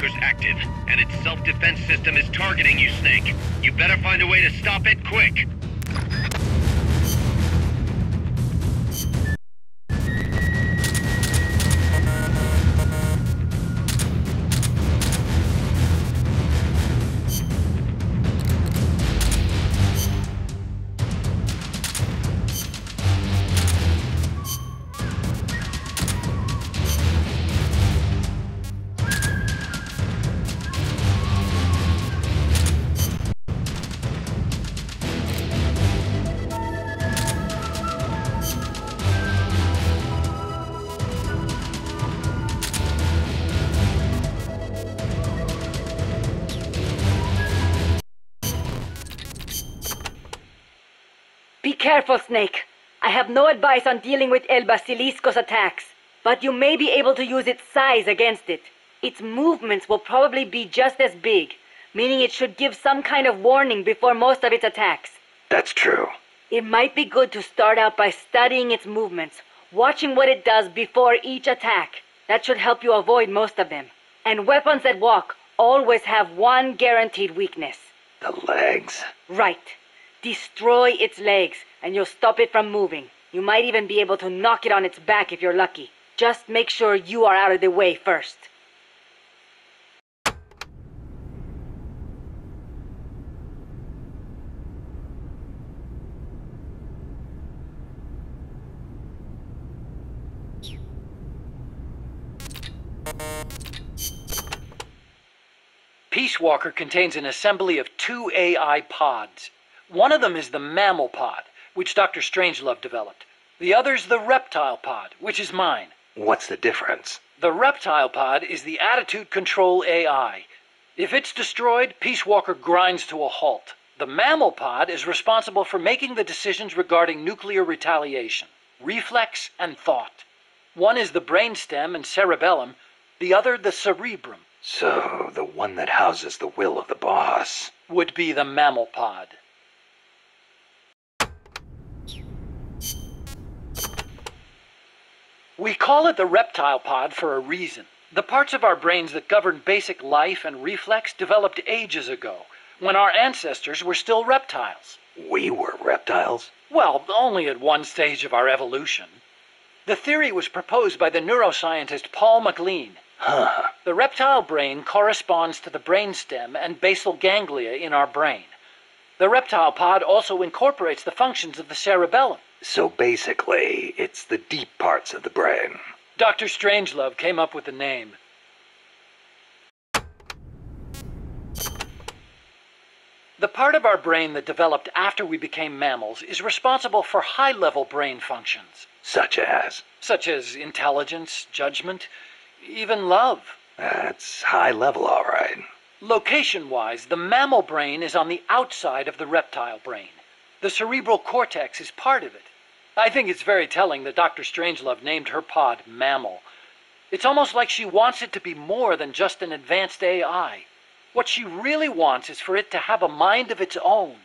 Walker's active, and its self-defense system is targeting you, Snake. You better find a way to stop it quick. Be careful, Snake. I have no advice on dealing with El Basilisco's attacks, but you may be able to use its size against it. Its movements will probably be just as big, meaning it should give some kind of warning before most of its attacks. That's true. It might be good to start out by studying its movements, watching what it does before each attack. That should help you avoid most of them. And weapons that walk always have one guaranteed weakness. The legs? Right. Destroy its legs, and you'll stop it from moving. You might even be able to knock it on its back if you're lucky. Just make sure you are out of the way first. Peace Walker contains an assembly of 2 AI pods. One of them is the mammal pod, which Dr. Strangelove developed. The other's the reptile pod, which is mine. What's the difference? The reptile pod is the attitude control AI. If it's destroyed, Peace Walker grinds to a halt. The mammal pod is responsible for making the decisions regarding nuclear retaliation, reflex, and thought. One is the brainstem and cerebellum, the other the cerebrum. So, the one that houses the will of the boss would be the mammal pod. We call it the reptile pod for a reason. The parts of our brains that govern basic life and reflex developed ages ago, when our ancestors were still reptiles. We were reptiles? Well, only at one stage of our evolution. The theory was proposed by the neuroscientist Paul MacLean. Huh. The reptile brain corresponds to the brainstem and basal ganglia in our brain. The reptile pod also incorporates the functions of the cerebellum. So basically, it's the deep parts of the brain. Dr. Strangelove came up with the name. The part of our brain that developed after we became mammals is responsible for high-level brain functions. Such as? Such as intelligence, judgment, even love. That's high level, all right. Location-wise, the mammal brain is on the outside of the reptile brain. The cerebral cortex is part of it. I think it's very telling that Dr. Strangelove named her pod Mammal. It's almost like she wants it to be more than just an advanced AI. What she really wants is for it to have a mind of its own.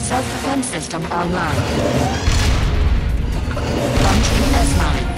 Self-defense system online. Function as mines.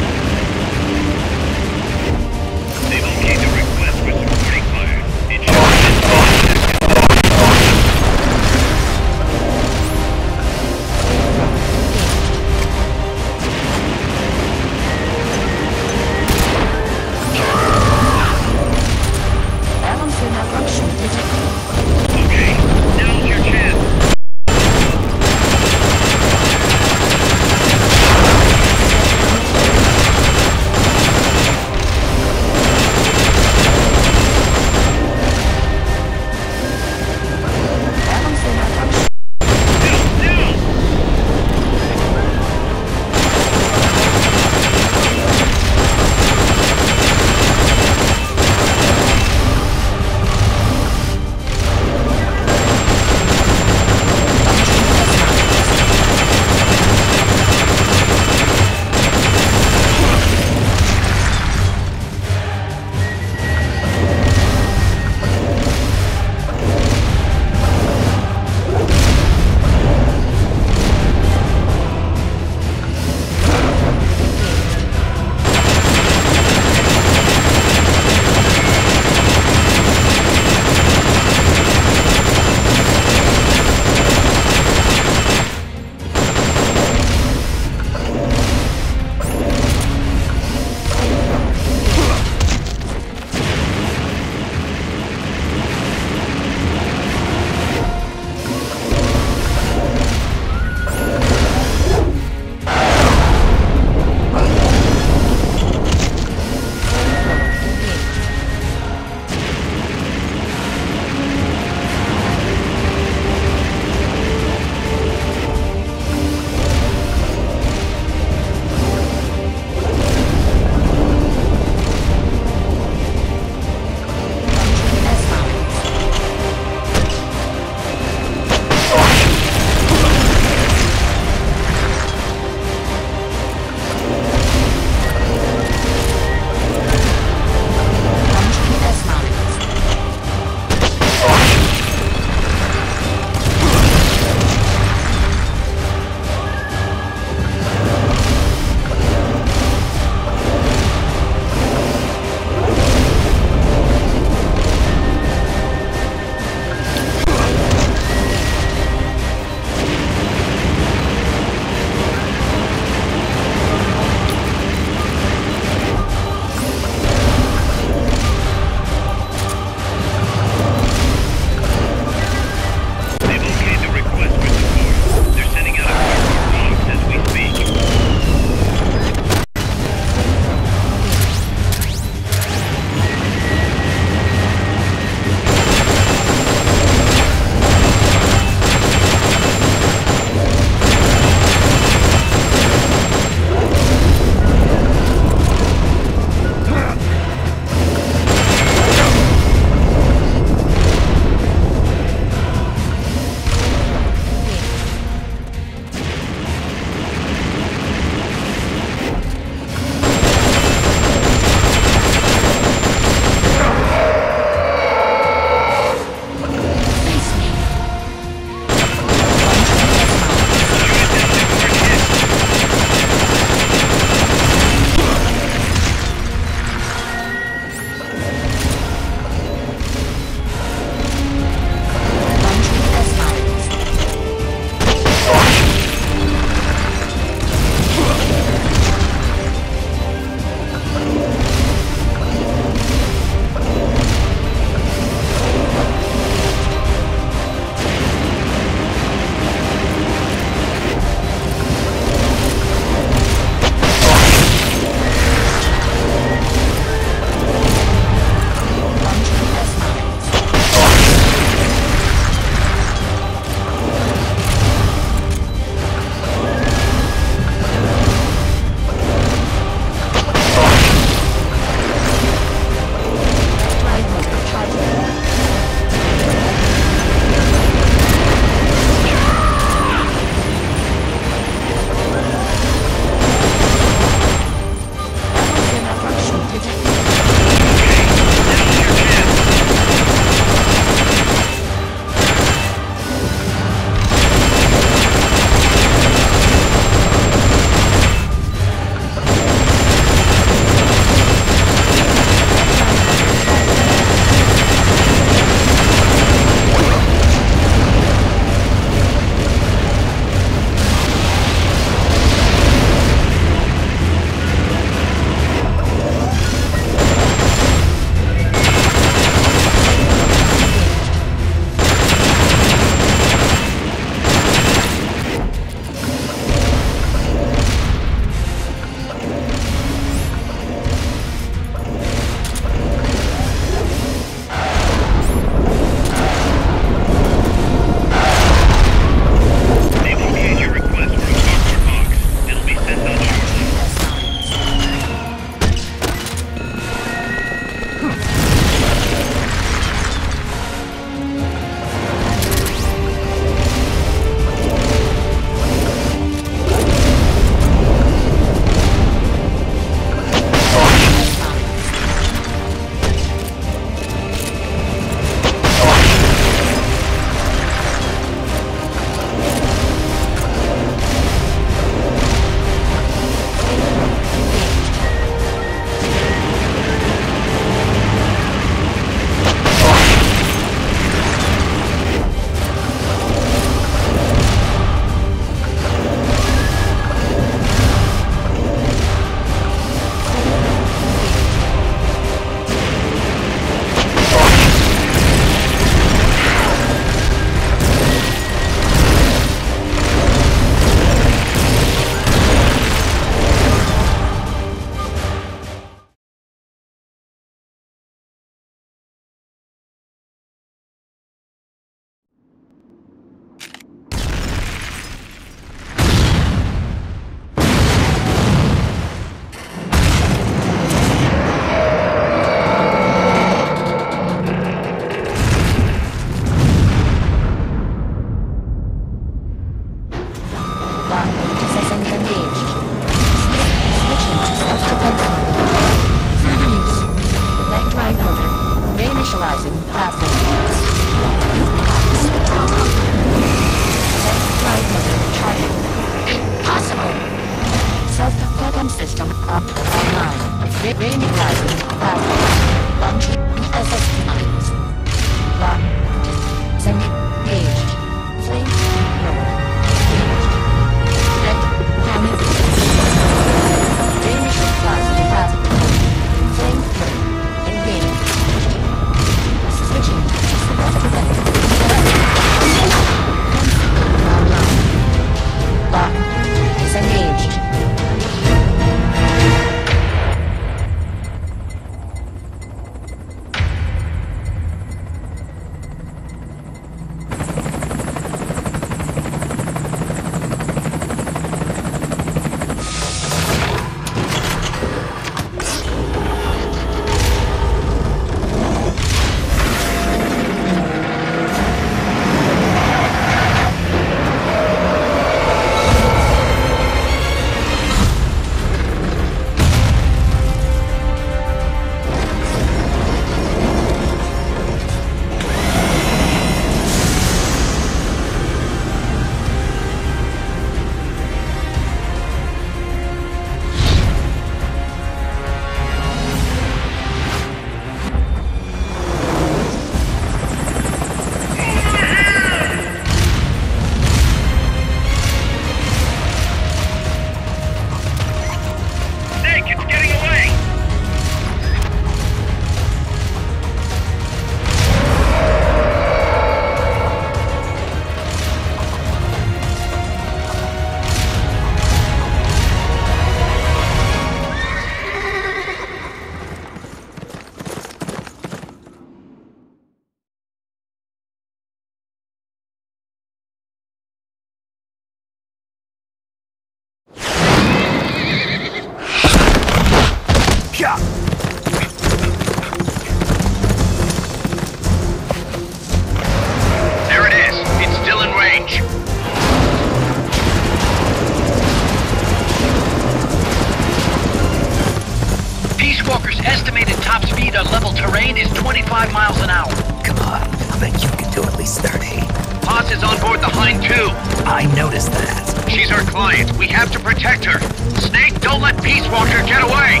25 miles an hour. Come on, I bet you can do at least 30. Paz is on board the Hind too. I noticed that. She's our client. We have to protect her. Snake, don't let Peace Walker get away!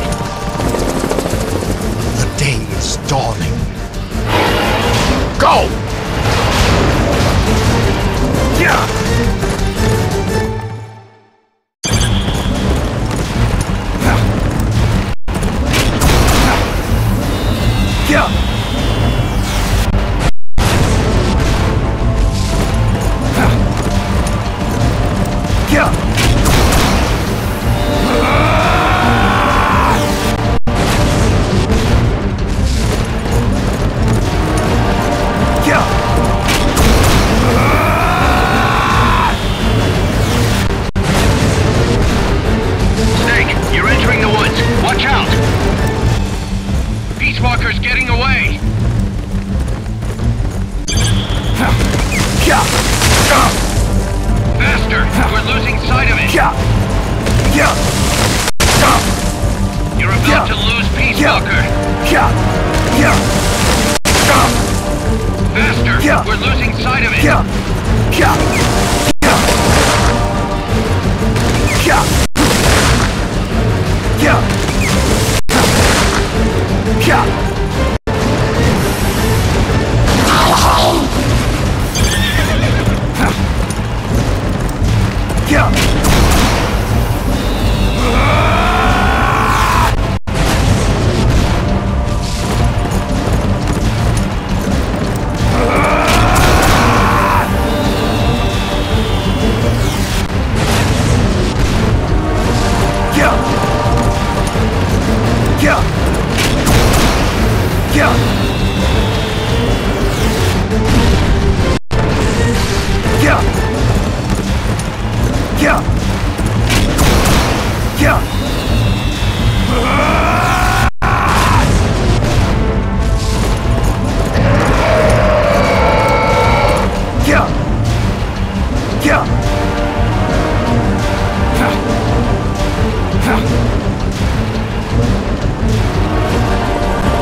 The day is dawning. Go! Yeah!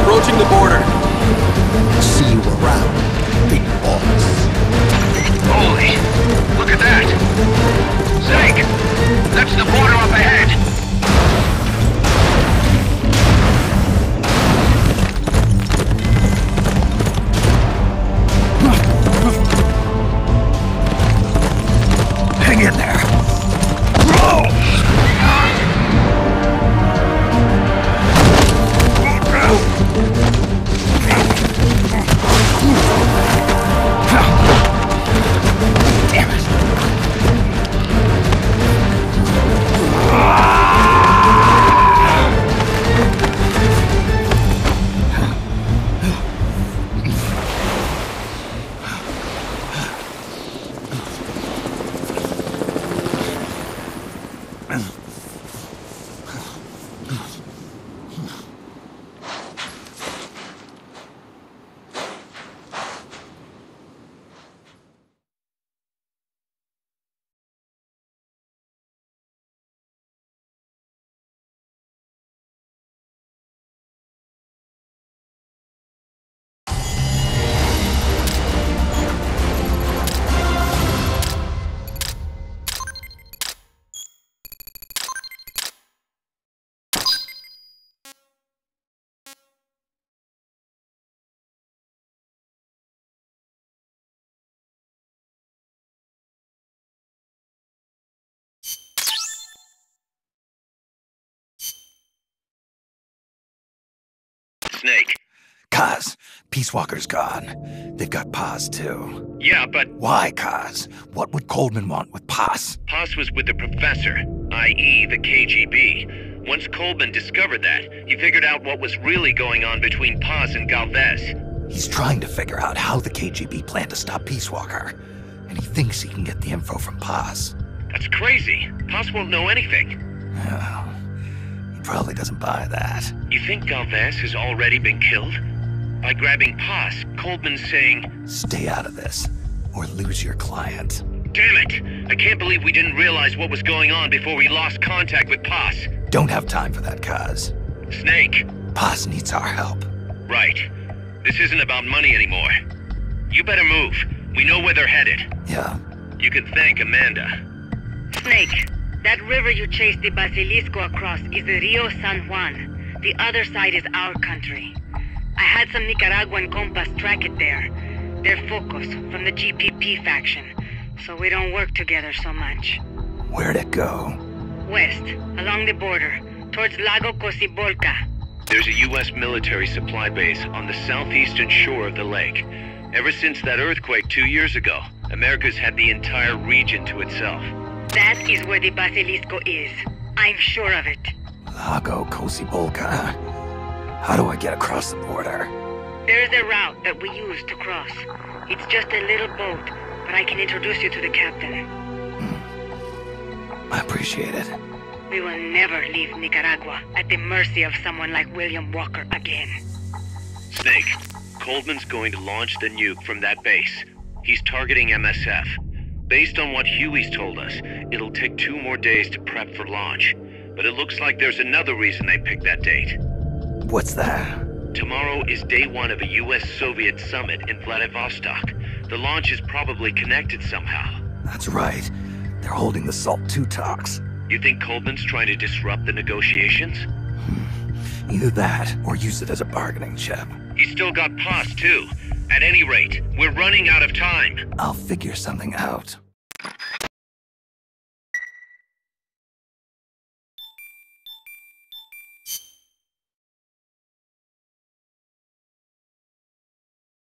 Approaching the border. See you around, big boss. Holy, look at that! Snake, that's the border up ahead! Hang in there. Damn it. Snake. Kaz, Peace Walker's gone. They've got Paz, too. Yeah, but Why, Kaz? What would Coleman want with Paz? Paz was with the professor, i.e. the KGB. Once Coleman discovered that, he figured out what was really going on between Paz and Galvez. He's trying to figure out how the KGB planned to stop Peace Walker. And he thinks he can get the info from Paz. That's crazy. Paz won't know anything. Oh, he probably doesn't buy that. You think Galvez has already been killed? By grabbing Paz, Coleman's saying, Stay out of this, or lose your client. damn it! I can't believe we didn't realize what was going on before we lost contact with Paz. Don't have time for that, Kaz. Snake. Paz needs our help. Right. This isn't about money anymore. You better move. We know where they're headed. Yeah. You can thank Amanda. Snake, that river you chased the Basilisco across is the Rio San Juan. The other side is our country. I had some Nicaraguan compas track it there. They're focus from the GPP faction, so we don't work together so much. Where'd it go? West, along the border, towards Lago Cocibolca. There's a U.S. military supply base on the southeastern shore of the lake. Ever since that earthquake 2 years ago, America's had the entire region to itself. That is where the Basilisco is. I'm sure of it. Lago Cocibolca. How do I get across the border? There's a route that we use to cross. It's just a little boat, but I can introduce you to the captain. I appreciate it. We will never leave Nicaragua at the mercy of someone like William Walker again. Snake, Coldman's going to launch the nuke from that base. He's targeting MSF. Based on what Huey's told us, it'll take 2 more days to prep for launch. But it looks like there's another reason they picked that date. What's that? Tomorrow is day 1 of a US-Soviet summit in Vladivostok. The launch is probably connected somehow. That's right. They're holding the SALT II talks. You think Coldman's trying to disrupt the negotiations? Either that, or use it as a bargaining chip. He's still got POS too. At any rate, we're running out of time. I'll figure something out.